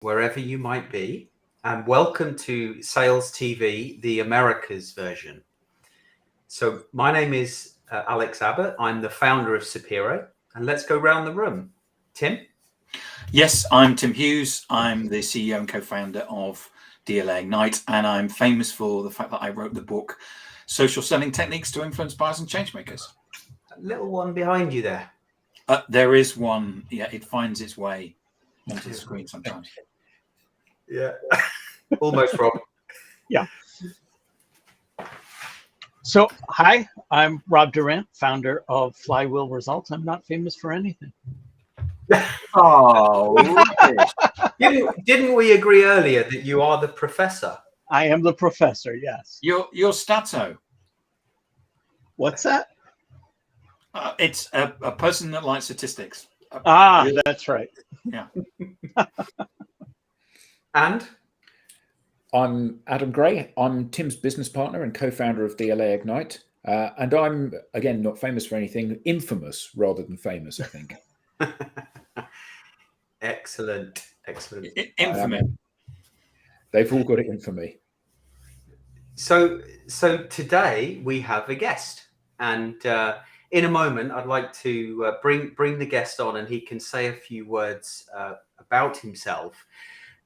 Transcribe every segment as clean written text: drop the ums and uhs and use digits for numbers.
wherever you might be, and welcome to SalesTV, the Americas version. So my name is Alex Abbott. I'm the founder of Sapiro, and let's go round the room. Tim? Yes, I'm Tim Hughes. I'm the CEO and co-founder of DLA Ignite, and I'm famous for the fact that I wrote the book, Social Selling Techniques to Influence Buyers and Changemakers. That little one behind you there. There is one. Yeah, it finds its way onto the screen sometimes. Yeah, almost, Rob. Yeah. So, hi, I'm Rob Durant, founder of Flywheel Results. I'm not famous for anything. Oh, Didn't we agree earlier that you are the professor? I am the professor, yes. You're Stato. What's that? It's a person that likes statistics. That's right. Yeah. And? I'm Adam Gray. I'm Tim's business partner and co-founder of DLA Ignite. And I'm, again, not famous for anything, infamous rather than famous, I think. Excellent. Infamy. They've all got it in for me. So today we have a guest, and in a moment I'd like to bring the guest on, and he can say a few words about himself.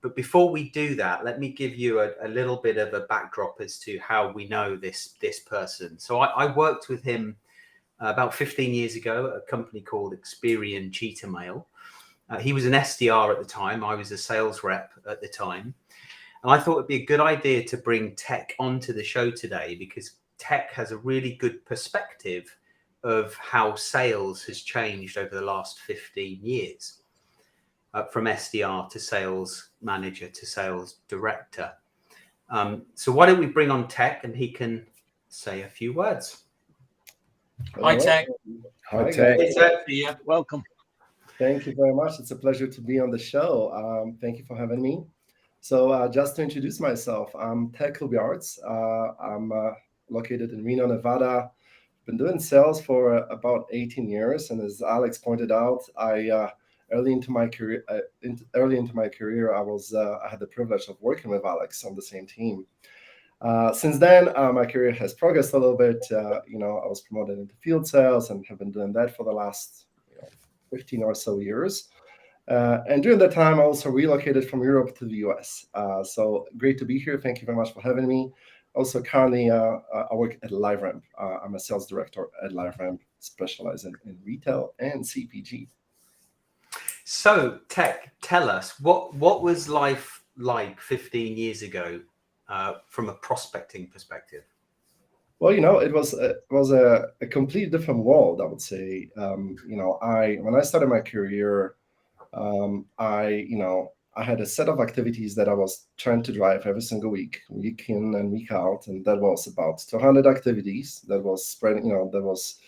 But before we do that, let me give you a little bit of a backdrop as to how we know this person. So I worked with him about 15 years ago at a company called Experian Cheetah Mail. He was an SDR at the time. I was a sales rep at the time. And I thought it'd be a good idea to bring Tech onto the show today, because Tech has a really good perspective of how sales has changed over the last 15 years. From SDR to sales manager to sales director. So why don't we bring on Tech, and he can say a few words. Hi, Tech. Hi, Tech. Yeah. Welcome. Thank you very much. It's a pleasure to be on the show. Thank you for having me. So just to introduce myself, I'm Tech Lubiarts. I'm located in Reno, Nevada. Been doing sales for about 18 years. And as Alex pointed out, early into my career, I had the privilege of working with Alex on the same team. Since then, my career has progressed a little bit. I was promoted into field sales and have been doing that for the last 15 or so years. And during that time, I also relocated from Europe to the US. So great to be here. Thank you very much for having me. Also, currently, I work at LiveRamp. I'm a sales director at LiveRamp, specializing in retail and CPG. So, Tech, tell us, what was life like 15 years ago from a prospecting perspective? Well, it was a completely different world, I would say. When I started my career, I had a set of activities that I was trying to drive every single week in and week out, and that was about 200 activities. That was spreading, that was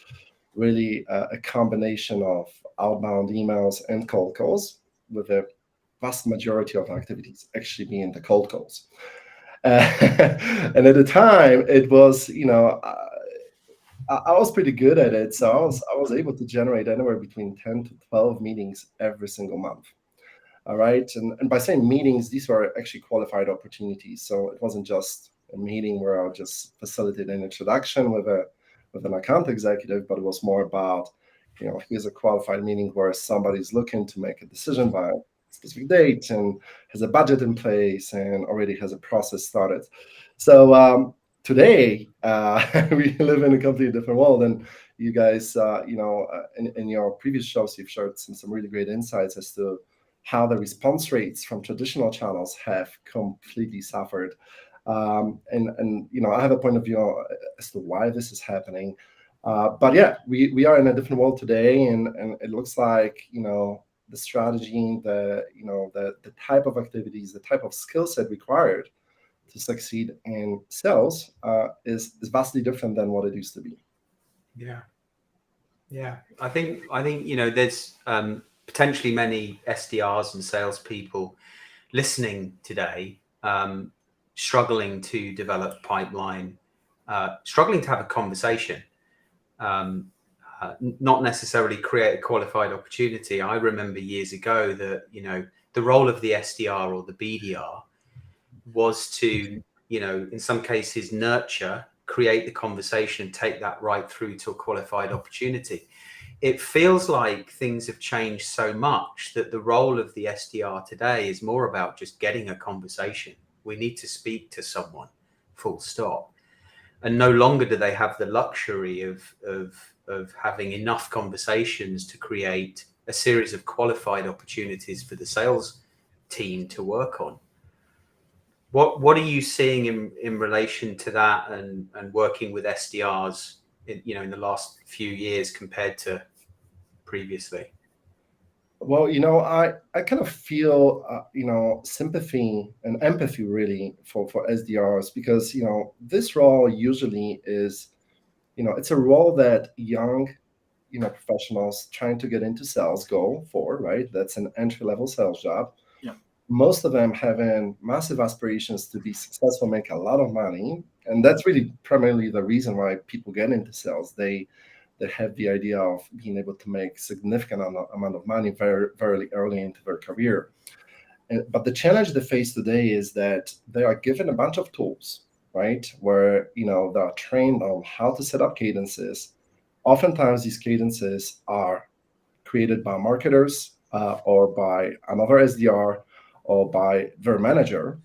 really a combination of outbound emails and cold calls, with a vast majority of activities actually being the cold calls. And at the time, it was, I was pretty good at it. So I was able to generate anywhere between 10 to 12 meetings every single month. All right. And by saying meetings, these were actually qualified opportunities. So it wasn't just a meeting where I'll just facilitate an introduction with an account executive, but it was more about, here's a qualified meeting where somebody's looking to make a decision by a specific date and has a budget in place and already has a process started. So today, we live in a completely different world. And you guys, in your previous shows, you've shared some really great insights as to how the response rates from traditional channels have completely suffered. And I have a point of view as to why this is happening. But yeah, we are in a different world today, and it looks like, the strategy, the type of activities, the type of skill set required to succeed in sales is vastly different than what it used to be. Yeah. I think there's potentially many SDRs and salespeople listening today, struggling to develop pipeline, struggling to have a conversation, not necessarily create a qualified opportunity. I remember years ago that the role of the SDR or the BDR was to, you know, in some cases nurture, create the conversation, take that right through to a qualified opportunity. It feels like things have changed so much that the role of the SDR today is more about just getting a conversation. We need to speak to someone, full stop. And no longer do they have the luxury of having enough conversations to create a series of qualified opportunities for the sales team to work on. What are you seeing in relation to that and working with SDRs in the last few years compared to previously? Well, I kind of feel, sympathy and empathy really for SDRs, because, this role usually is, it's a role that young, professionals trying to get into sales go for, right? That's an entry-level sales job. Yeah. Most of them having massive aspirations to be successful, make a lot of money. And that's really primarily the reason why people get into sales. They have the idea of being able to make significant amount of money very, very early into their career. But the challenge they face today is that they are given a bunch of tools, right? Where, they are trained on how to set up cadences. Oftentimes these cadences are created by marketers or by another SDR or by their manager.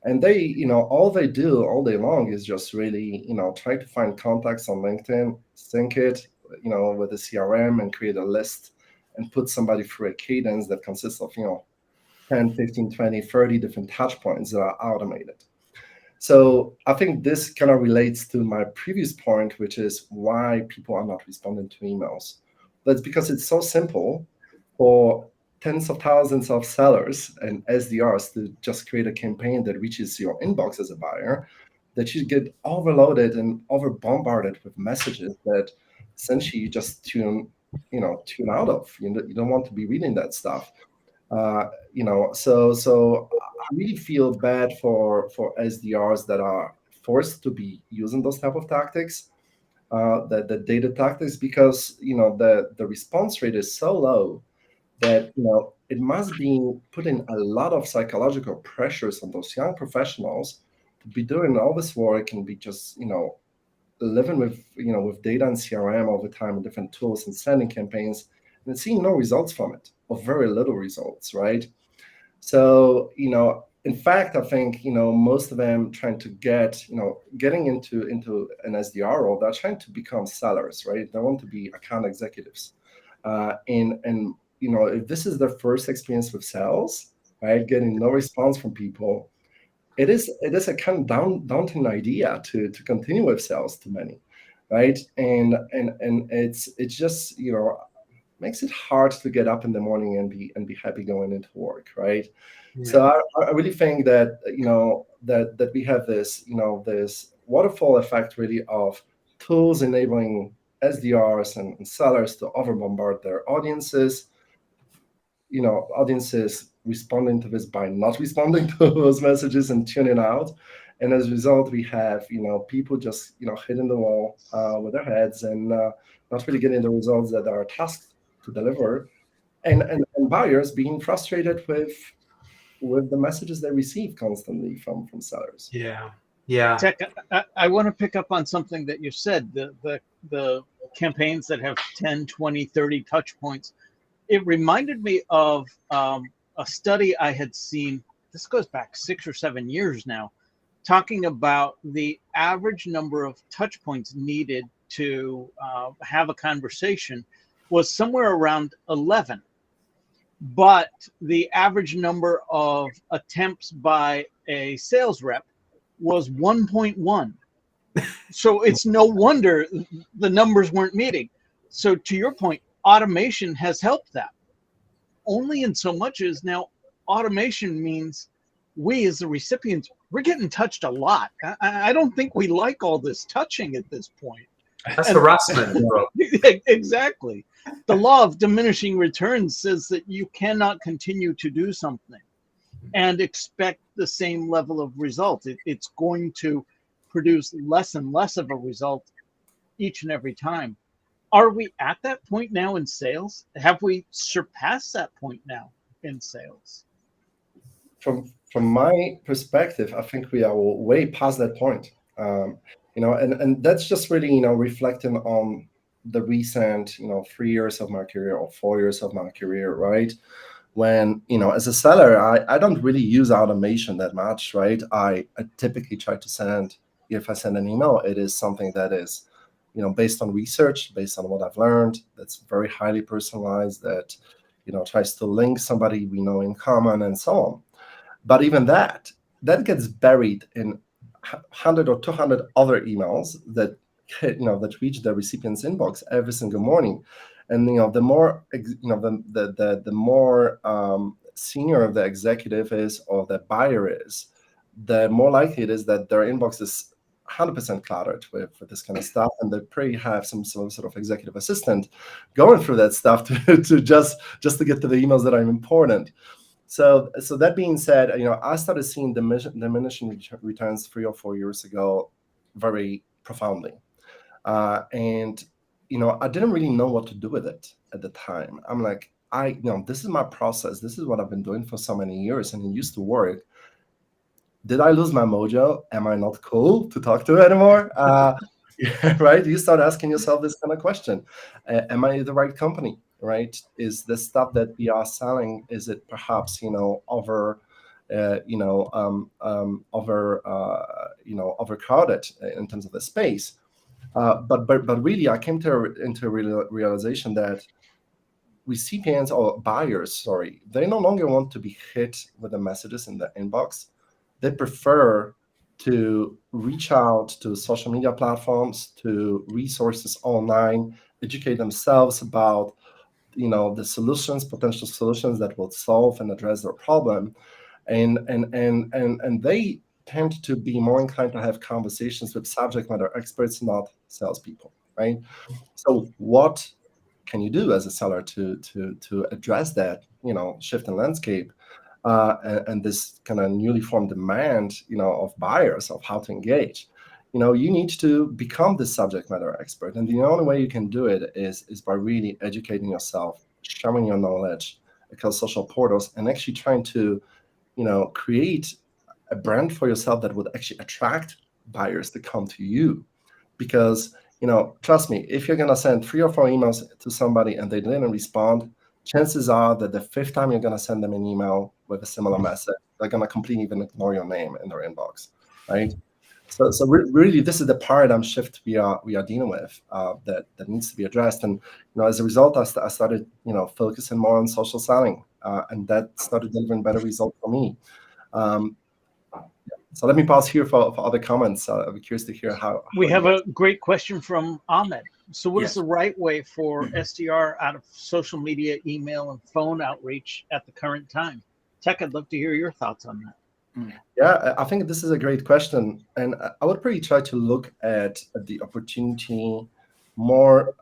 And they, all they do all day long is just really, try to find contacts on LinkedIn, sync it, with a CRM and create a list and put somebody through a cadence that consists of, 10, 15, 20, 30 different touch points that are automated. So I think this kind of relates to my previous point, which is why people are not responding to emails. That's because it's so simple for tens of thousands of sellers and SDRs to just create a campaign that reaches your inbox as a buyer, that you get overloaded and over bombarded with messages that essentially you just tune out of. You don't want to be reading that stuff. So I really feel bad for SDRs that are forced to be using those type of tactics, the data tactics, because the response rate is so low that it must be putting a lot of psychological pressures on those young professionals to be doing all this work and be just living with data and CRM all the time and different tools and sending campaigns and seeing no results from it, or very little results, right? So in fact, I think most of them trying to getting into an SDR role, they're trying to become sellers, right? They want to be account executives, and if this is their first experience with sales, right, getting no response from people, it is a kind of daunting idea to continue with sales to many, right? And it's just makes it hard to get up in the morning and be happy going into work, right? Yeah. So I really think that that we have this this waterfall effect really of tools enabling SDRs and sellers to over bombard their audiences. Audiences responding to this by not responding to those messages and tuning out. And as a result, we have, people just, hitting the wall with their heads and not really getting the results that are tasked to deliver. And buyers being frustrated with the messages they receive constantly from sellers. Yeah. Yeah. Tech, I want to pick up on something that you said, the campaigns that have 10, 20, 30 touch points. It reminded me of a study I had seen, this goes back 6 or 7 years now, talking about the average number of touch points needed to have a conversation was somewhere around 11. But the average number of attempts by a sales rep was 1.1. So it's no wonder the numbers weren't meeting. So to your point, automation has helped that. Only in so much as now automation means we as the recipients, we're getting touched a lot. I don't think we like all this touching at this point. That's harassment, bro. Exactly. The law of diminishing returns says that you cannot continue to do something and expect the same level of result. It's going to produce less and less of a result each and every time. Are we at that point now in sales? Have we surpassed that point now in sales? from my perspective, I think we are way past that point. And that's just really, reflecting on the recent, 3 years of my career or 4 years of my career, right? When, as a seller, I don't really use automation that much, right? I typically try to send, if I send an email, it is something that is, based on research, based on what I've learned, that's very highly personalized, that, tries to link somebody we know in common and so on. But even that gets buried in 100 or 200 other emails that that reach the recipient's inbox every single morning. And the more the more senior the executive is or the buyer is, the more likely it is that their inbox is 100% cluttered with this kind of stuff, and they probably have some sort of executive assistant going through that stuff to just to get to the emails that are important. So that being said, I started seeing diminishing returns 3 or 4 years ago very profoundly. And I didn't really know what to do with it at the time. I'm like, this is my process. This is what I've been doing for so many years, and it used to work. Did I lose my mojo? Am I not cool to talk to anymore? Right? You start asking yourself this kind of question. Am I the right company? Right? Is the stuff that we are selling, is it perhaps, overcrowded in terms of the space? But really, I came into a realization that recipients or buyers, they no longer want to be hit with the messages in the inbox. They prefer to reach out to social media platforms, to resources online, educate themselves about the solutions, potential solutions that will solve and address their problem, and they tend to be more inclined to have conversations with subject matter experts, not salespeople, right? So what can you do as a seller to address that shift in landscape and this kind of newly formed demand of buyers of how to engage? You need to become the subject matter expert, and the only way you can do it is by really educating yourself, sharing your knowledge across social portals, and actually trying to create a brand for yourself that would actually attract buyers to come to you. Because trust me, if you're going to send 3 or 4 emails to somebody and they didn't respond, chances are that the 5th time you're going to send them an email with a similar message, they're going to completely even ignore your name in their inbox, right? So really, this is the paradigm shift we are dealing with that needs to be addressed. And as a result, I started focusing more on social selling, and that started delivering better results for me. So let me pause here for other comments. I'd be curious to hear how we have a great question from Ahmed. So what Yes. is the right way for SDR out of social media, email, and phone outreach at the current time? Tech, I'd love to hear your thoughts on that. Yeah, I think this is a great question. And I would probably try to look at the opportunity more,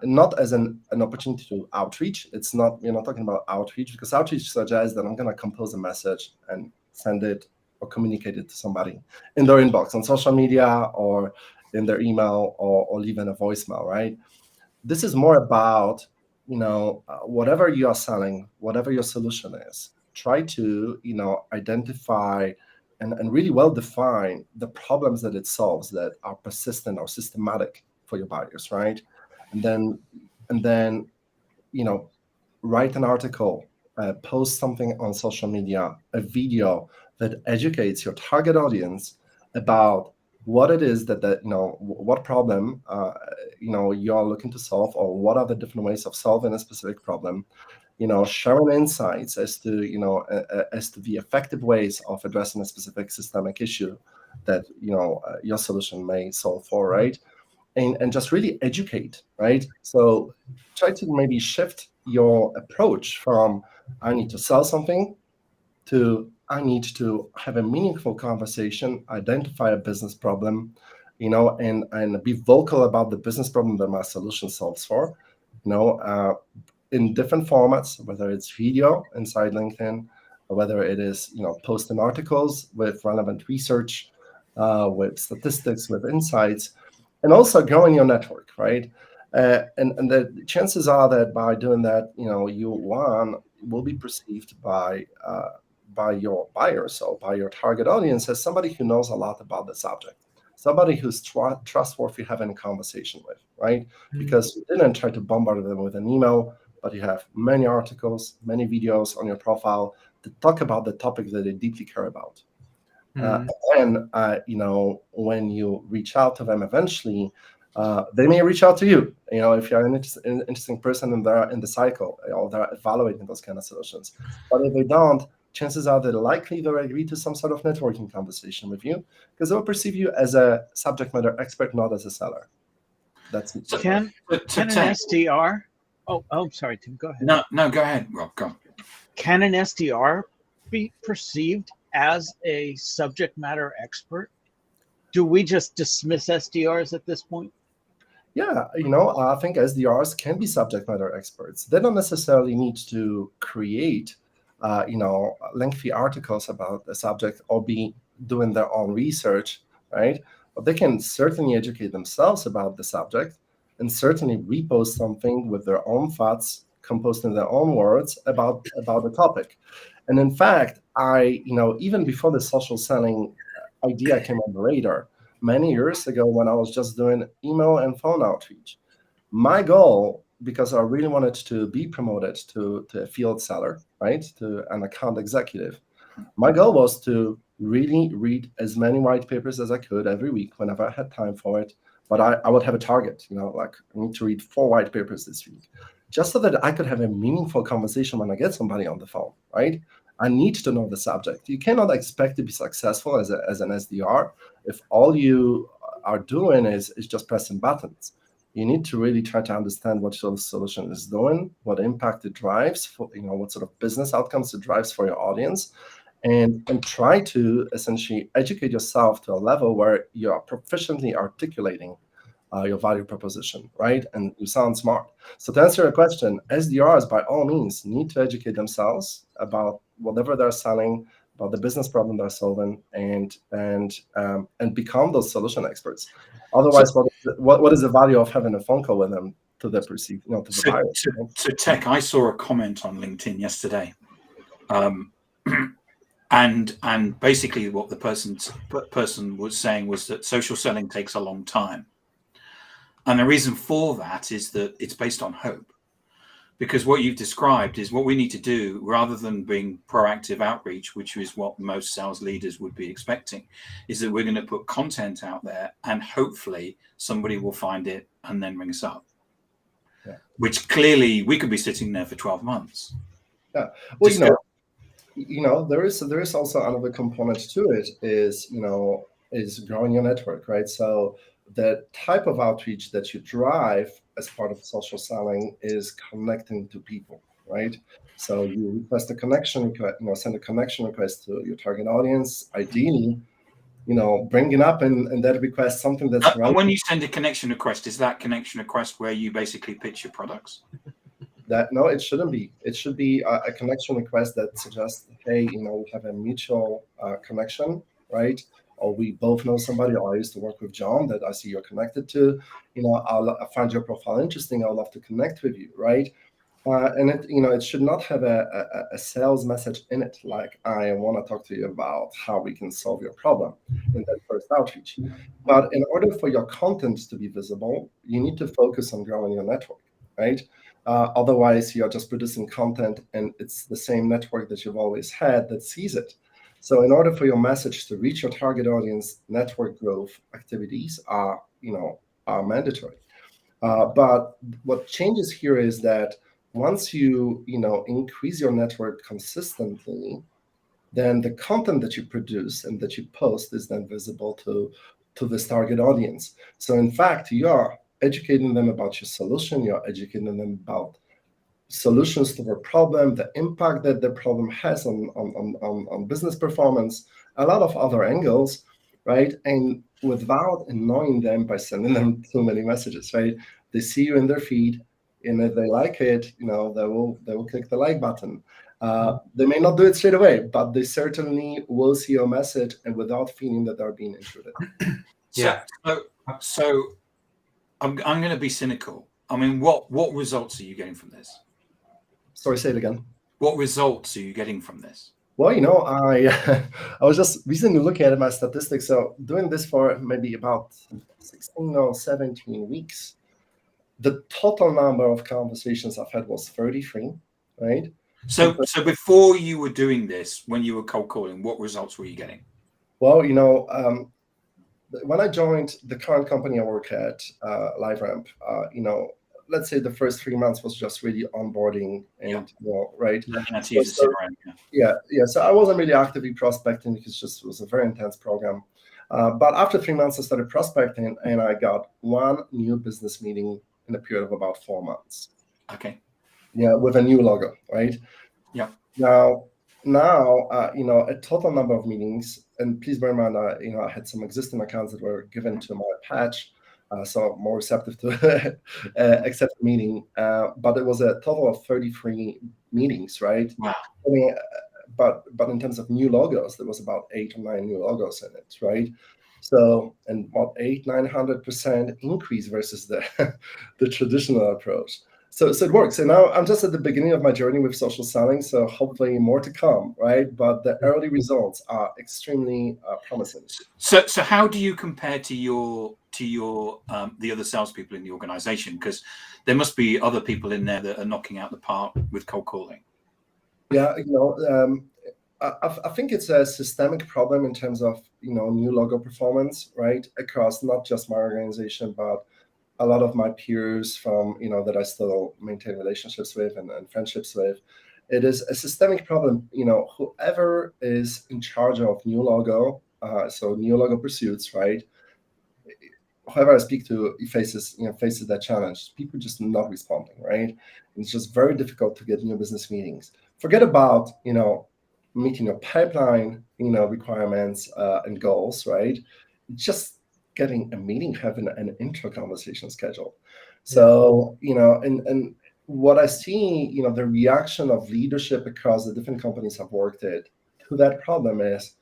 not as an opportunity to outreach. It's not, you're not talking about outreach, because outreach suggests that I'm going to compose a message and send it or communicate it to somebody in their inbox on social media or in their email or leaving a voicemail, right? This is more about, whatever you are selling, whatever your solution is, try to, identify and really well define the problems that it solves that are persistent or systematic for your buyers, right? And then, write an article, post something on social media, a video that educates your target audience about what it is that what problem you're looking to solve, or what are the different ways of solving a specific problem. Sharing insights as to the effective ways of addressing a specific systemic issue that your solution may solve for, right? And just really educate, right? So try to maybe shift your approach from I need to sell something to I need to have a meaningful conversation, identify a business problem, and be vocal about the business problem that my solution solves for, in different formats, whether it's video inside LinkedIn, or whether it is, posting articles with relevant research, with statistics, with insights, and also growing your network, right? And the chances are that by doing that, you will be perceived by by your buyers or by your target audience as somebody who knows a lot about the subject, somebody who's trustworthy having a conversation with, right? Because you didn't try to bombard them with an email, but you have many articles, many videos on your profile that talk about the topic that they deeply care about. And when you reach out to them eventually, they may reach out to you. If you're an interesting person and they're in the cycle, they're evaluating those kind of solutions. But if they don't, chances are that likely they'll agree to some sort of networking conversation with you because they'll perceive you as a subject matter expert, not as a seller. That's Can an SDR? Oh, I'm sorry, Tim. Go ahead. No, go ahead, Rob. Go. Can an SDR be perceived as a subject matter expert? Do we just dismiss SDRs at this point? Yeah, I think SDRs can be subject matter experts. They don't necessarily need to create, lengthy articles about the subject or be doing their own research, right? But they can certainly educate themselves about the subject and certainly repost something with their own thoughts, composed in their own words about the topic. And in fact, even before the social selling idea came on the radar, many years ago when I was just doing email and phone outreach, my goal, because I really wanted to be promoted to a field seller, right, to an account executive, my goal was to really read as many white papers as I could every week whenever I had time for it. But I would have a target, like I need to read 4 white papers this week, just so that I could have a meaningful conversation when I get somebody on the phone, right? I need to know the subject. You cannot expect to be successful as an SDR if all you are doing is just pressing buttons. You need to really try to understand what your solution is doing, what impact it drives, for what sort of business outcomes it drives for your audience, and try to essentially educate yourself to a level where you are proficiently articulating your value proposition, right? And you sound smart. So to answer your question, SDRs by all means need to educate themselves about whatever they're selling, about the business problem they're solving, and become those solution experts. Otherwise, what is the value of having a phone call with them to the perceived, to the buyers? So Tech, I saw a comment on LinkedIn yesterday. And basically what the person was saying was that social selling takes a long time. And the reason for that is that it's based on hope. Because what you've described is what we need to do, rather than being proactive outreach, which is what most sales leaders would be expecting, is that we're going to put content out there and hopefully somebody will find it and then ring us up. Yeah. Which clearly we could be sitting there for 12 months. Yeah. Well, there is also another component to it is growing your network, right? So the type of outreach that you drive as part of social selling is connecting to people, right? So you request a connection request, send a connection request to your target audience, ideally, bringing up in that request something that's relevant. And when you send a connection request, is that connection request where you basically pitch your products? No, it shouldn't be. It should be a connection request that suggests, hey, we have a mutual connection, right? Or we both know somebody, or I used to work with John that I see you're connected to. I find your profile interesting. I'd love to connect with you, right? And it should not have a sales message in it, like I want to talk to you about how we can solve your problem in that first outreach. But in order for your content to be visible, you need to focus on growing your network, right? Otherwise, you're just producing content and it's the same network that you've always had that sees it. So in order for your message to reach your target audience, network growth activities are mandatory. But what changes here is that once you increase your network consistently, then the content that you produce and that you post is then visible to this target audience. So in fact, you are educating them about your solution, you're educating them about solutions to their problem, the impact that the problem has on business performance, a lot of other angles, right? And without annoying them by sending them too many messages, right? They see you in their feed, and if they like it, they will click the like button. They may not do it straight away, but they certainly will see your message and without feeling that they're being intruded. Yeah. So I'm going to be cynical. I mean, what results are you getting from this? Sorry, say it again. What results are you getting from this? Well, I I was just recently looking at my statistics. So doing this for maybe about 16 or 17 weeks, the total number of conversations I've had was 33, right? So before you were doing this, when you were cold calling, what results were you getting? Well, when I joined the current company I work at, LiveRamp, let's say the first 3 months was just really onboarding and, right? Learning how to use the CRM. Yeah. So I wasn't really actively prospecting because it was a very intense program. But after 3 months, I started prospecting, and I got one new business meeting in a period of about 4 months. Okay. Yeah, with a new logo, right? Yeah. Now, a total number of meetings, and please bear in mind, I had some existing accounts that were given to my patch, so more receptive to accept the meeting. But it was a total of 33 meetings, right? Wow. I mean, but in terms of new logos, there was about 8 or 9 new logos in it, right? So, and what 900% increase versus the the traditional approach. So it works. And now I'm just at the beginning of my journey with social selling, so hopefully more to come, right? But the early results are extremely promising. So how do you compare to your the other salespeople in the organization? Because there must be other people in there that are knocking out the park with cold calling. Yeah, I think it's a systemic problem in terms of new logo performance, right? Across not just my organization, but a lot of my peers from that I still maintain relationships with and friendships with. It is a systemic problem. Whoever is in charge of new logo, so new logo pursuits, right? Whoever I speak to, faces that challenge. People just not responding, right? It's just very difficult to get new business meetings. Forget about meeting your pipeline requirements and goals, right? Just getting a meeting, having an intro conversation scheduled. So and what I see, the reaction of leadership across the different companies I've worked at to that problem is,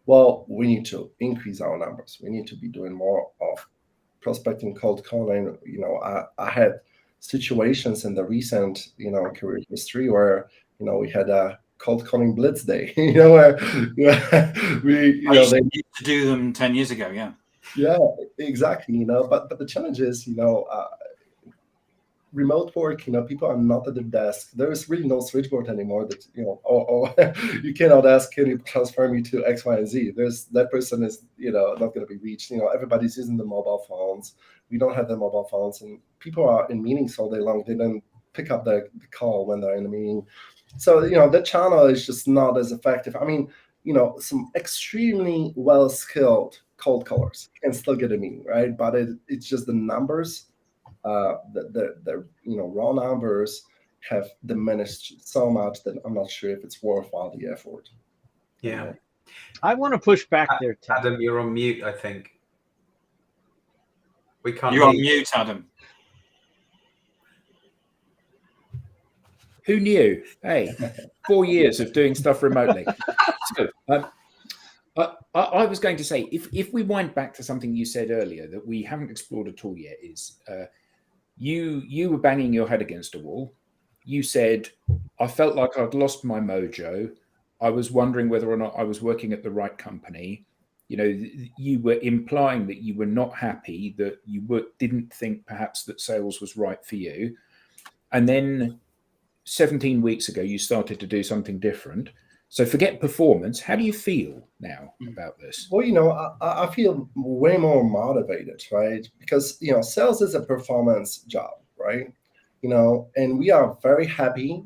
well, we need to increase our numbers. We need to be doing more of prospecting, cold calling. I had situations in the recent career history where we had a cold calling blitz day. Where we I used to do them 10 years ago. Yeah, exactly. But the challenge is remote work. People are not at their desk. There is really no switchboard anymore that you cannot ask, can you transfer me to X, Y, and Z. That person is not going to be reached. Everybody's using the mobile phones. We don't have the mobile phones, and people are in meetings all day long. They don't pick up the call when they're in a meeting. So the channel is just not as effective. I mean, some extremely well-skilled cold callers can still get a meeting, right? But it's just the numbers. The raw numbers have diminished so much that I'm not sure if it's worthwhile the effort. Yeah. I want to push back there, Tim. Adam, you're on mute, I think. We can't. You're on mute, Adam. Who knew? Hey, 4 years of doing stuff remotely. So, I was going to say, if we wind back to something you said earlier that we haven't explored at all yet, is you were banging your head against a wall. You said, I felt like I'd lost my mojo. I was wondering whether or not I was working at the right company. You were implying that you were not happy, that you didn't think perhaps that sales was right for you. And then 17 weeks ago, you started to do something different. So forget performance. How do you feel now about this? Well, I feel way more motivated, right? Because, sales is a performance job, right? And we are very happy,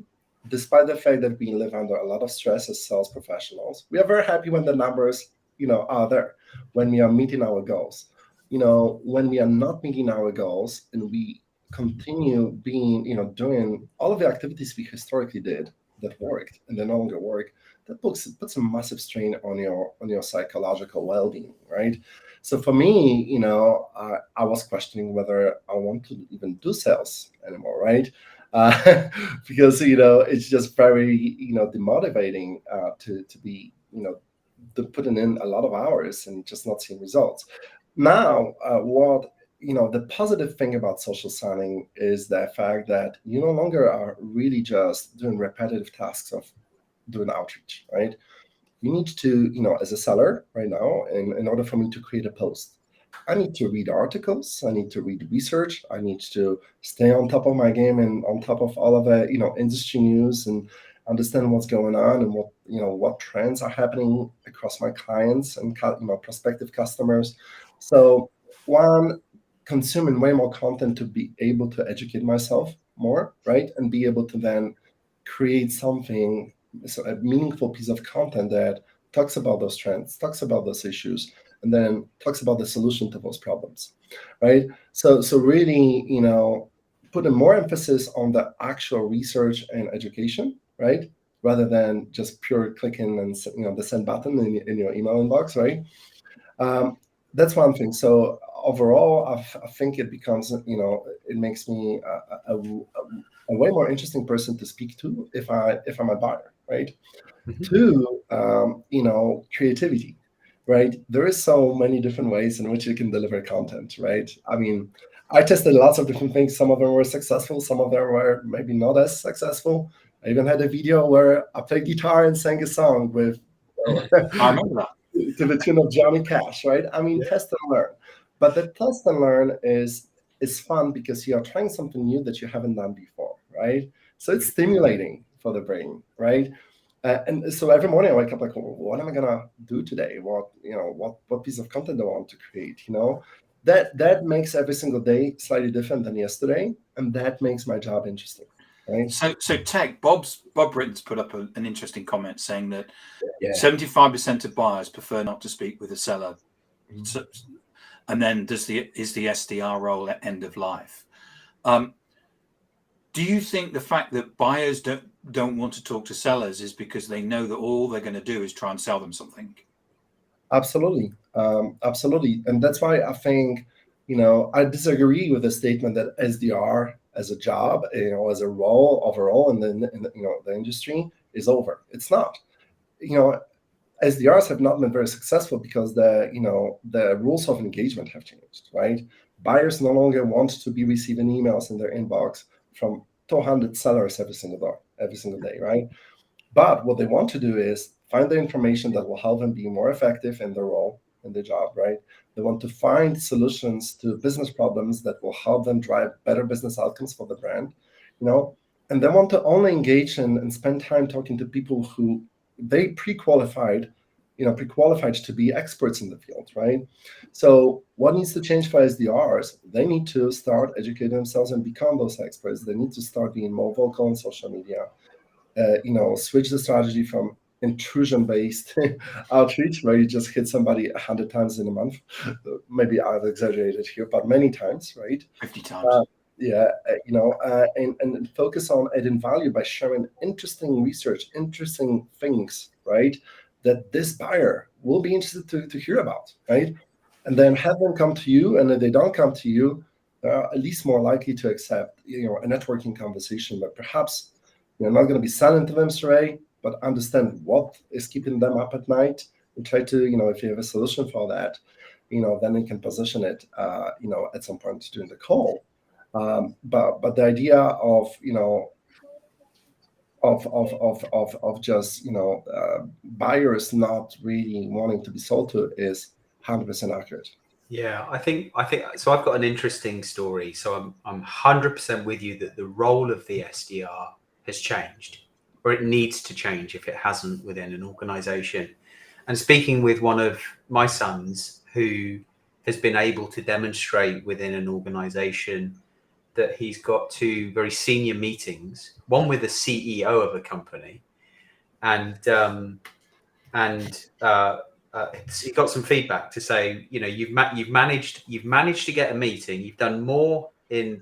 despite the fact that we live under a lot of stress as sales professionals. We are very happy when the numbers, are there, when we are meeting our goals. When we are not meeting our goals and we continue being, doing all of the activities we historically did that worked and they no longer work, that puts a massive strain on your psychological well-being, right? So for me, I was questioning whether I want to even do sales anymore, right? Because it's just very demotivating to be to putting in a lot of hours and just not seeing results. Now, the positive thing about social selling is the fact that you no longer are really just doing repetitive tasks of do an outreach, right? You need to, as a seller right now, in order for me to create a post, I need to read articles, I need to read research, I need to stay on top of my game and on top of all of the, industry news, and understand what's going on and what trends are happening across my clients and prospective customers. So one, consuming way more content to be able to educate myself more, right? And be able to then create something, so a meaningful piece of content that talks about those trends, talks about those issues, and then talks about the solution to those problems, right? So really, put a more emphasis on the actual research and education, right? Rather than just pure clicking and the send button in your email inbox, right? That's one thing. So overall, I think it becomes, it makes me a way more interesting person to speak to if I'm a buyer, right? Two, creativity, right? There is so many different ways in which you can deliver content, right? I mean, I tested lots of different things. Some of them were successful, some of them were maybe not as successful. I even had a video where I played guitar and sang a song with I remember that. to the tune of Johnny Cash, right? I mean, test and learn. But the test and learn is fun because you are trying something new that you haven't done before, right? So it's stimulating for the brain, right? And so every morning I wake up like, well, what am I gonna do today? What piece of content do I want to create? That makes every single day slightly different than yesterday, and that makes my job interesting, right? So Tech, Bob Britton's put up an interesting comment saying that 75% of buyers prefer not to speak with a seller. So, and then is the SDR role at end of life? Do you think the fact that buyers don't want to talk to sellers is because they know that all they're going to do is try and sell them something? Absolutely, absolutely, and that's why I think I disagree with the statement that SDR as a job, as a role overall in the industry is over. It's not. SDRs have not been very successful because the rules of engagement have changed, right? Buyers no longer want to be receiving emails in their inbox from 200 sellers every single day, right? But what they want to do is find the information that will help them be more effective in their role, in their job, right? They want to find solutions to business problems that will help them drive better business outcomes for the brand, and they want to only engage and spend time talking to people who they pre-qualified to be experts in the field, right? So what needs to change for SDRs? They need to start educating themselves and become those experts. They need to start being more vocal on social media, switch the strategy from intrusion-based outreach, where you just hit somebody 100 times in a month. Maybe I've exaggerated here, but many times, right? 50 times. And focus on adding value by sharing interesting research, interesting things, right? That this buyer will be interested to hear about, right? And then have them come to you, and if they don't come to you, they're at least more likely to accept, a networking conversation. But perhaps you're not going to be selling to them straight, but understand what is keeping them up at night, and try to, if you have a solution for that, then you can position it, at some point during the call. But the idea of of just buyers not really wanting to be sold to is 100% accurate. Yeah, I think so. I've got an interesting story. So I'm 100% with you that the role of the SDR has changed, or it needs to change if it hasn't within an organization. And speaking with one of my sons who has been able to demonstrate within an organization that he's got two very senior meetings, one with the CEO of a company, and he got some feedback to say, you've managed to get a meeting. You've done more in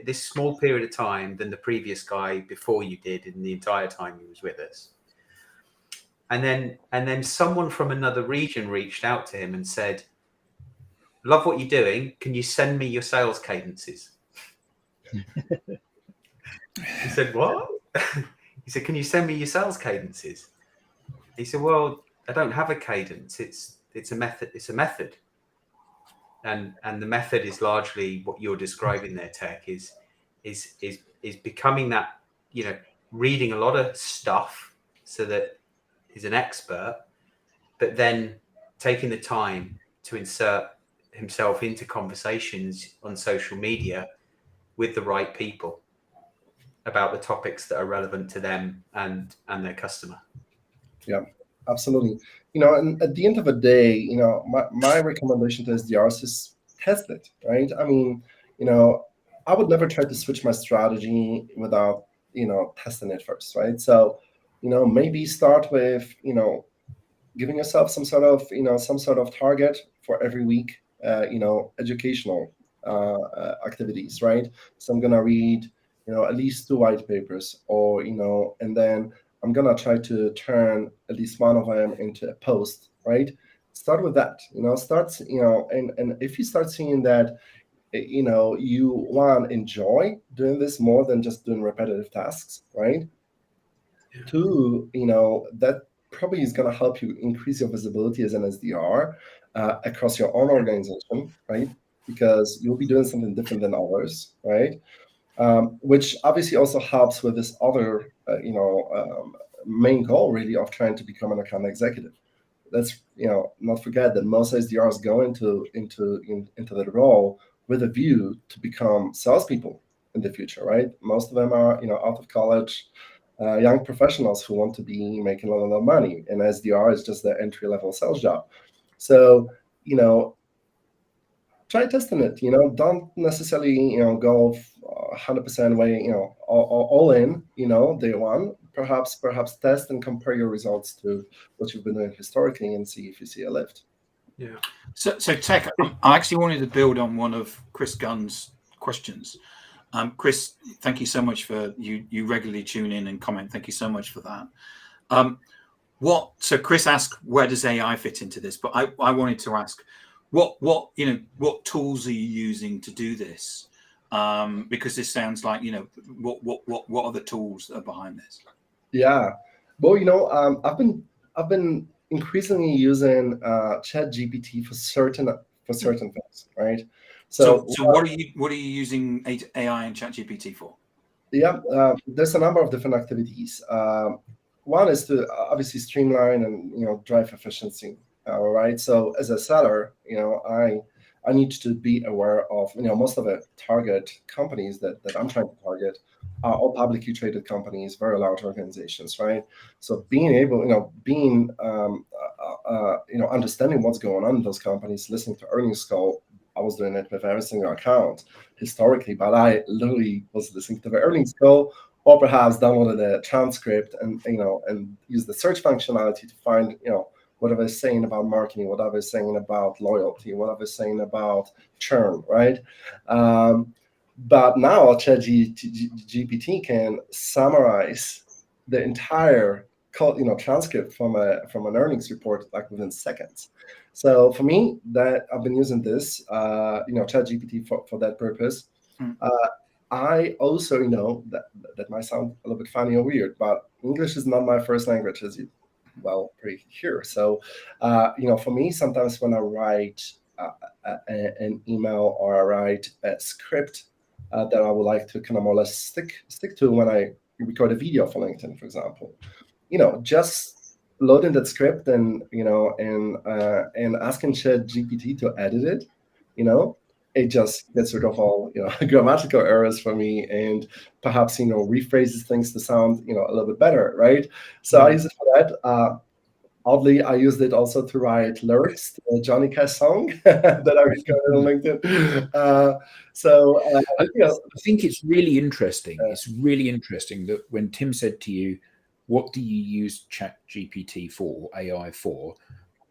this small period of time than the previous guy before you did in the entire time he was with us. And then someone from another region reached out to him and said, "Love what you're doing. Can you send me your sales cadences?" He said, "What?" He said, "Can you send me your sales cadences?" He said, "Well, I don't have a cadence. It's a method. It's a method, and the method is largely what you're describing there, Tech. Is becoming that, reading a lot of stuff, so that he's an expert, but then taking the time to insert himself into conversations on social media with the right people about the topics that are relevant to them and their customer. Yeah, absolutely. And at the end of the day, my recommendation to SDRs is test it, right? I mean, I would never try to switch my strategy without, testing it first, right? So, maybe start with, giving yourself some sort of target for every week, educational activities, right? So I'm gonna read, at least 2 white papers, or and then I'm gonna try to turn at least one of them into a post, right? Start with that, and if you start seeing that, you enjoy doing this more than just doing repetitive tasks, right? Yeah. 2, that probably is going to help you increase your visibility as an SDR across your own organization, right? Because you'll be doing something different than others, right? Which obviously also helps with this other, main goal really of trying to become an account executive. Let's not forget that most SDRs go into that role with a view to become salespeople in the future, right? Most of them are out of college, young professionals who want to be making a lot of money, and SDR is just their entry-level sales job. So try testing it. Don't necessarily go 100% way, all in, day one. Perhaps test and compare your results to what you've been doing historically and see if you see a lift. Yeah. So Tech, I actually wanted to build on one of Chris Gunn's questions. Chris, thank you so much for you regularly tune in and comment. Thank you so much for that. So Chris asked, where does AI fit into this? But I wanted to ask, what tools are you using to do this? Because this sounds like, what are the tools that are behind this? Yeah, well, I've been increasingly using ChatGPT for certain things, right? So what are you using AI and ChatGPT for? Yeah, there's a number of different activities. One is to obviously streamline and drive efficiency. All right. So as a seller, I need to be aware of most of the target companies that I'm trying to target are all publicly traded companies, very large organizations, right? So being able, understanding what's going on in those companies, listening to earnings call. I was doing it with every single account historically, but I literally was listening to the earnings call, or perhaps downloaded a transcript and use the search functionality to find what are they saying about marketing, what are they saying about loyalty, what are they saying about churn, right? But now ChatGPT can summarize the entire transcript from an earnings report like within seconds. So for me, that I've been using this, ChatGPT for that purpose. I also know that might sound a little bit funny or weird, but English is not my first language, as you pretty sure. So, for me, sometimes when I write an email or I write a script that I would like to kind of more or less stick to when I record a video for LinkedIn, for example, just loading that script and and asking ChatGPT to edit it, it just gets rid of all grammatical errors for me, and perhaps rephrases things to sound a little bit better, right? So I use it for that. Oddly, I used it also to write lyrics to a Johnny Cash song that I recorded on LinkedIn. I think it's really interesting. It's really interesting that when Tim said to you, what do you use ChatGPT for, AI for?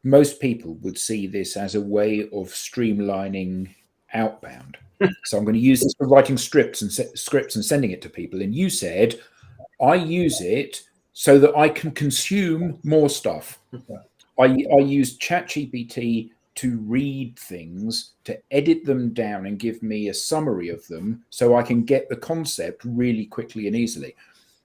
Most people would see this as a way of streamlining outbound. So I'm going to use this for writing scripts and sending it to people. And you said, I use it so that I can consume more stuff. I use ChatGPT to read things, to edit them down and give me a summary of them so I can get the concept really quickly and easily.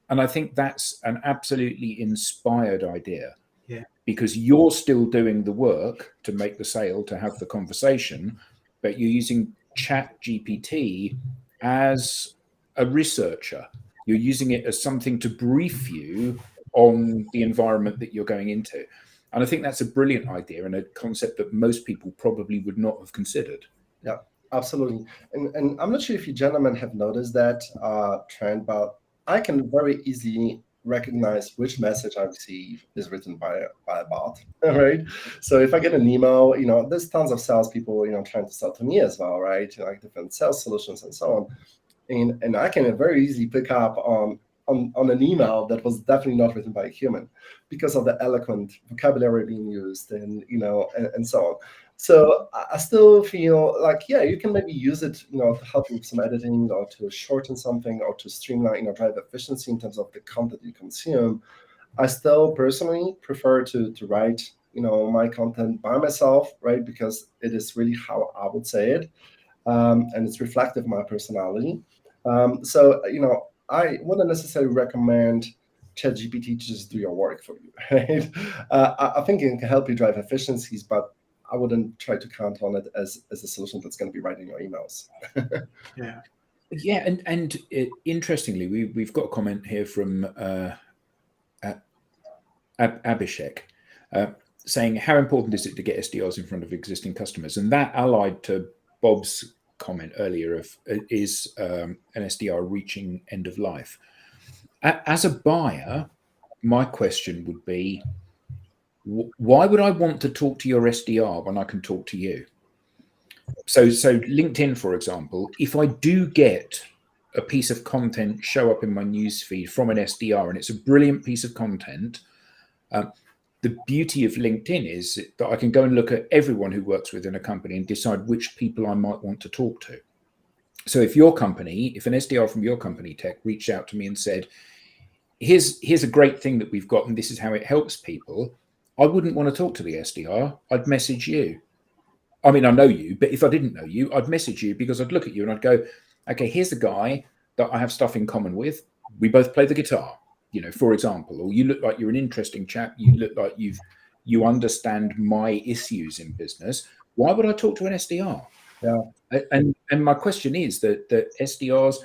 And I think that's an absolutely inspired idea. Yeah. Because you're still doing the work to make the sale, to have the conversation, but you're using ChatGPT as a researcher. You're using it as something to brief you on the environment that you're going into. And I think that's a brilliant idea and a concept that most people probably would not have considered. Yeah, absolutely. And I'm not sure if you gentlemen have noticed that trend, but I can very easily recognize which message I receive is written by a bot, right? So if I get an email, there's tons of salespeople, trying to sell to me as well, right? Like different sales solutions and so on. And I can very easily pick up on an email that was definitely not written by a human because of the eloquent vocabulary being used and so on. So I still feel like, yeah, you can maybe use it, to help you with some editing or to shorten something or to streamline, drive efficiency in terms of the content you consume. I still personally prefer to write, my content by myself, right? Because it is really how I would say it. And it's reflective of my personality. So, I wouldn't necessarily recommend ChatGPT to just do your work for you, right? I think it can help you drive efficiencies, but I wouldn't try to count on it as a solution that's going to be writing your emails. Yeah, and interestingly, we've got a comment here from Abhishek saying, how important is it to get SDRs in front of existing customers? And that allied to Bob's comment earlier of is an SDR reaching end of life. As a buyer, my question would be, why would I want to talk to your SDR when I can talk to you? So LinkedIn, for example, if I do get a piece of content show up in my newsfeed from an SDR and it's a brilliant piece of content, the beauty of LinkedIn is that I can go and look at everyone who works within a company and decide which people I might want to talk to. So if an SDR from your company, Tech, reached out to me and said, here's a great thing that we've got and this is how it helps people, I wouldn't want to talk to the SDR. I'd message you. I mean, I know you, but if I didn't know you, I'd message you because I'd look at you and I'd go, okay, here's a guy that I have stuff in common with. We both play the guitar, for example, or you look like you're an interesting chap. You look like you understand my issues in business. Why would I talk to an SDR? Yeah. And my question is that SDRs,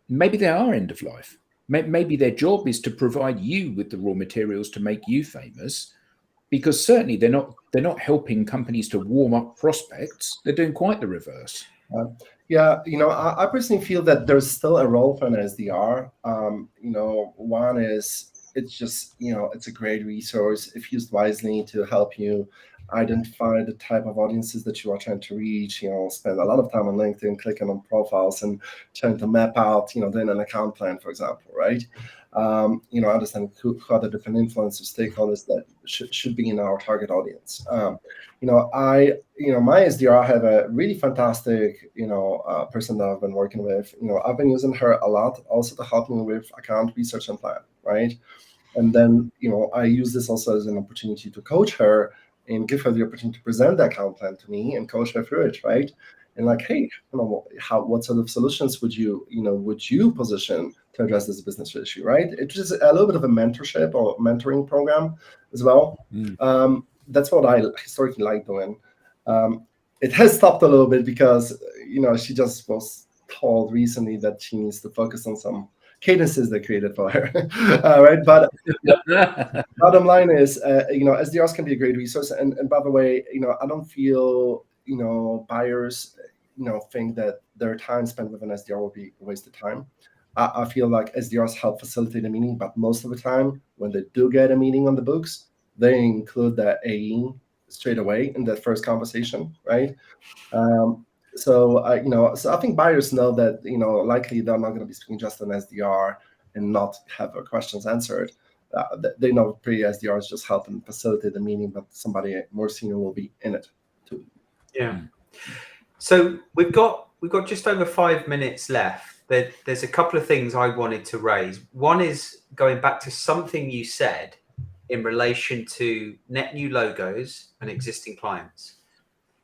maybe they are end of life. Maybe their job is to provide you with the raw materials to make you famous, because certainly they're not helping companies to warm up prospects. They're doing quite the reverse. Yeah, I personally feel that there's still a role for an SDR. One is it's just, it's a great resource if used wisely to help you identify the type of audiences that you are trying to reach, spend a lot of time on LinkedIn, clicking on profiles and trying to map out, doing an account plan, for example, right? Understand who are the different influencers, stakeholders that should be in our target audience. My SDR, I have a really fantastic, person that I've been working with. I've been using her a lot also to help me with account research and plan, right? And then, I use this also as an opportunity to coach her and give her the opportunity to present the account plan to me and coach her through it, right? And like, hey, what sort of solutions would you position to address this business issue, right? It's just a little bit of a mentorship or mentoring program as well. That's what I historically like doing. It has stopped a little bit because, she just was told recently that she needs to focus on some cadences they created for her, right? But bottom line is, SDRs can be a great resource. And by the way, I don't feel, buyers, think that their time spent with an SDR will be a waste of time. I feel like SDRs help facilitate a meeting, but most of the time when they do get a meeting on the books, they include the AE straight away in that first conversation, right? So I think buyers know that, likely they're not going to be speaking just an SDR and not have their questions answered. They know pre-SDRs just help them facilitate the meeting, but somebody more senior will be in it too. Yeah. So we've got just over 5 minutes left. There's a couple of things I wanted to raise. One is going back to something you said in relation to net new logos and existing clients.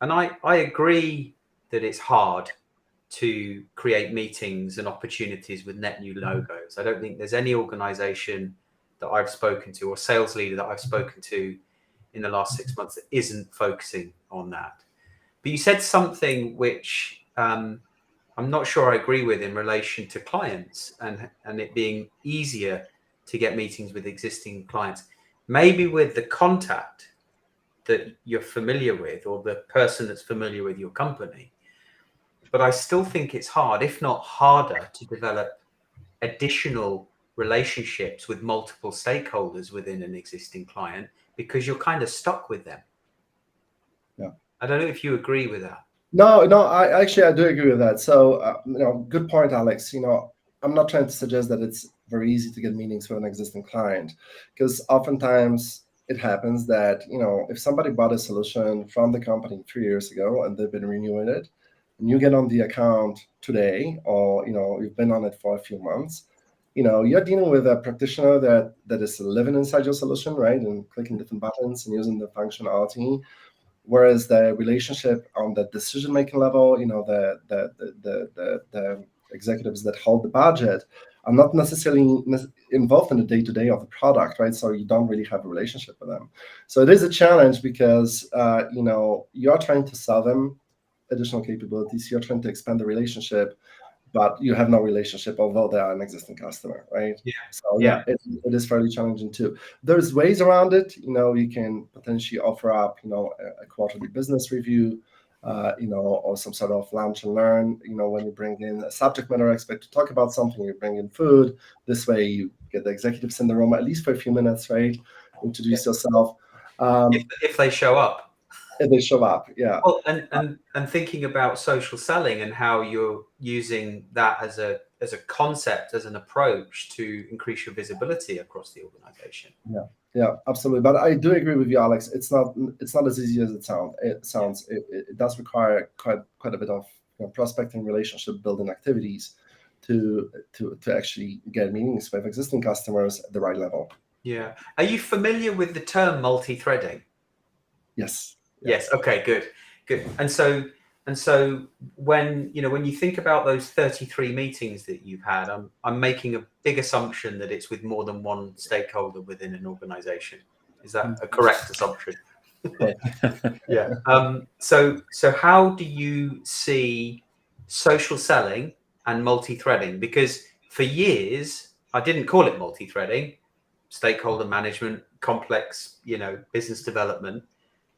And I agree that it's hard to create meetings and opportunities with net new logos. I don't think there's any organization that I've spoken to or sales leader that I've spoken to in the last 6 months that isn't focusing on that. But you said something which I'm not sure I agree with in relation to clients and it being easier to get meetings with existing clients, maybe with the contact that you're familiar with or the person that's familiar with your company. But I still think it's hard, if not harder, to develop additional relationships with multiple stakeholders within an existing client because you're kind of stuck with them. Yeah. I don't know if you agree with that. No, I do agree with that. So, good point, Alex. I'm not trying to suggest that it's very easy to get meetings with an existing client, because oftentimes it happens that, if somebody bought a solution from the company 3 years ago and they've been renewing it, and you get on the account today, or, you've been on it for a few months, you're dealing with a practitioner that is living inside your solution, right? And clicking different buttons and using the functionality. Whereas the relationship on the decision-making level, the executives that hold the budget are not necessarily involved in the day-to-day of the product, right? So you don't really have a relationship with them. So it is a challenge because, you're trying to sell them additional capabilities. You're trying to expand the relationship, but you have no relationship, although they are an existing customer, right? Yeah. So it is fairly challenging too. There's ways around it. You can potentially offer up, a quarterly business review, or some sort of lunch and learn. When you bring in a subject matter expert to talk about something, you bring in food. This way, you get the executives in the room at least for a few minutes, right? Introduce yourself. If they show up. If they show up, yeah. Well, and thinking about social selling and how you're using that as a concept, as an approach to increase your visibility across the organization. Yeah, absolutely. But I do agree with you, Alex. It's not as easy as it sounds. It does require quite a bit of prospecting, relationship building activities to actually get meetings with existing customers at the right level. Yeah. Are you familiar with the term multi-threading? Yes. Yes. Okay. Good. And so when you think about those 33 meetings that you've had, I'm making a big assumption that it's with more than one stakeholder within an organization. Is that a correct assumption? Yeah. So how do you see social selling and multi-threading? Because for years I didn't call it multi-threading, stakeholder management, complex, business development.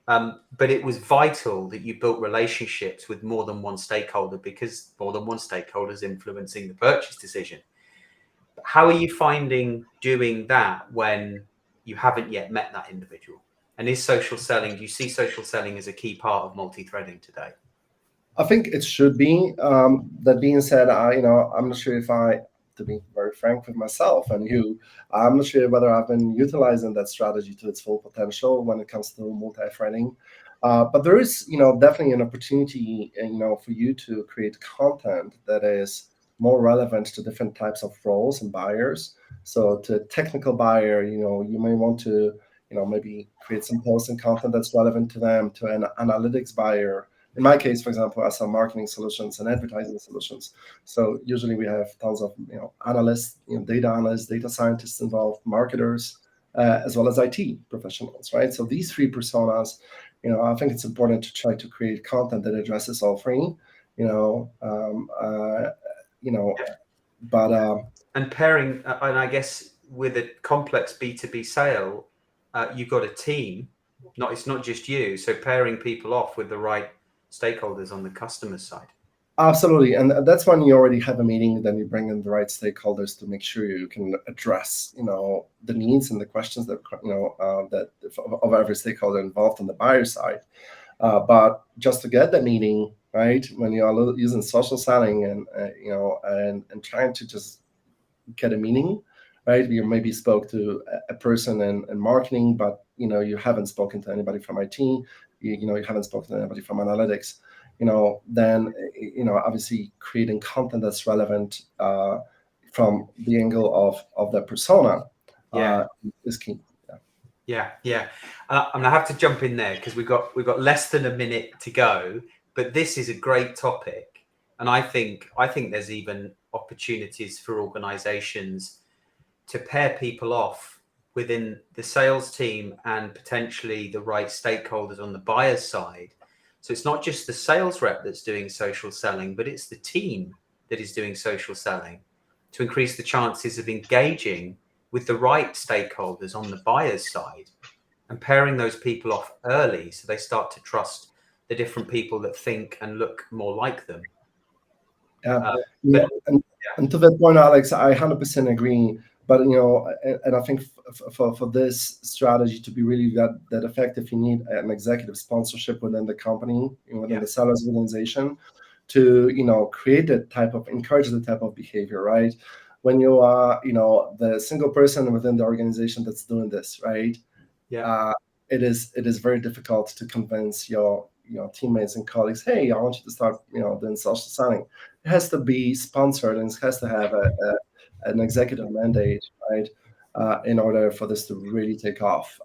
But it was vital that you built relationships with more than one stakeholder, because more than one stakeholder is influencing the purchase decision. How are you finding doing that when you haven't yet met that individual? And do you see social selling as a key part of multi-threading today? I think it should be. That being said, I'm not sure if to be very frank with myself and you, I'm not sure whether I've been utilizing that strategy to its full potential when it comes to multi-threading. But there is, definitely an opportunity, for you to create content that is more relevant to different types of roles and buyers. So to a technical buyer, you may want to, maybe create some posts and content that's relevant to them. To an analytics buyer, in my case, for example, I sell marketing solutions and advertising solutions. So usually we have tons of analysts, data analysts, data scientists involved, marketers, as well as IT professionals, right? So these three personas, I think it's important to try to create content that addresses all three. And pairing, and I guess with a complex B2B sale, you've got a team. It's not just you. So pairing people off with the right stakeholders on the customer side. Absolutely, and that's when you already have a meeting. Then you bring in the right stakeholders to make sure you can address, the needs and the questions that that of every stakeholder involved on the buyer side. But just to get the meeting, right, when you are using social selling and trying to just get a meeting, right? You maybe spoke to a person in marketing, but you haven't spoken to anybody from IT. You haven't spoken to anybody from analytics. Then obviously creating content that's relevant from the angle of the persona is key. Yeah. I'm gonna have to jump in there because we've got less than a minute to go. But this is a great topic, and I think there's even opportunities for organizations to pair people off within the sales team and potentially the right stakeholders on the buyer's side. So it's not just the sales rep that's doing social selling, but it's the team that is doing social selling to increase the chances of engaging with the right stakeholders on the buyer's side and pairing those people off early so they start to trust the different people that think and look more like them. And to that point, Alex, I 100% agree. But and I think for this strategy to be really that effective, you need an executive sponsorship within the company, within the sellers organization, to create encourage the type of behavior, right? When you are the single person within the organization that's doing this, right? It is very difficult to convince your teammates and colleagues, hey, I want you to start doing social selling. It has to be sponsored, and it has to have an executive mandate, right, in order for this to really take off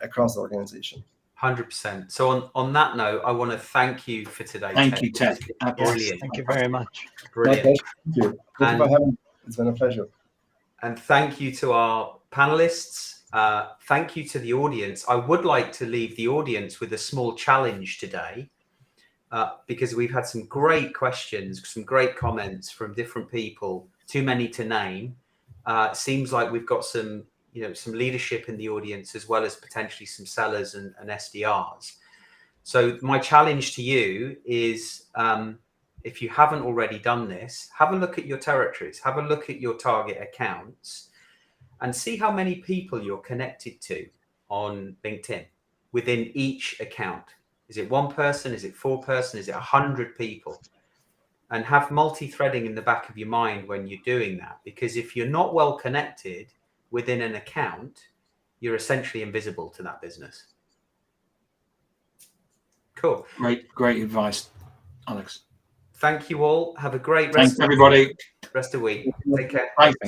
across the organization. 100%. So on that note, I want to thank you for today. Thank you, Ted. Brilliant. Thank you very much. Brilliant. Thank you. Thank you for having me. It's been a pleasure. And thank you to our panelists. Thank you to the audience. I would like to leave the audience with a small challenge today, because we've had some great questions, some great comments from different people, too many to name. Seems like we've got some leadership in the audience, as well as potentially some sellers and SDRs. So my challenge to you is, if you haven't already done this, have a look at your territories, have a look at your target accounts, and see how many people you're connected to on LinkedIn within each account. Is it one person? Is it 4 person? Is it 100 people? And have multi-threading in the back of your mind when you're doing that. Because if you're not well connected within an account, you're essentially invisible to that business. Cool. Great advice, Alex. Thank you all. Have a great Thanks, everybody. rest of the week. Take care. Thanks.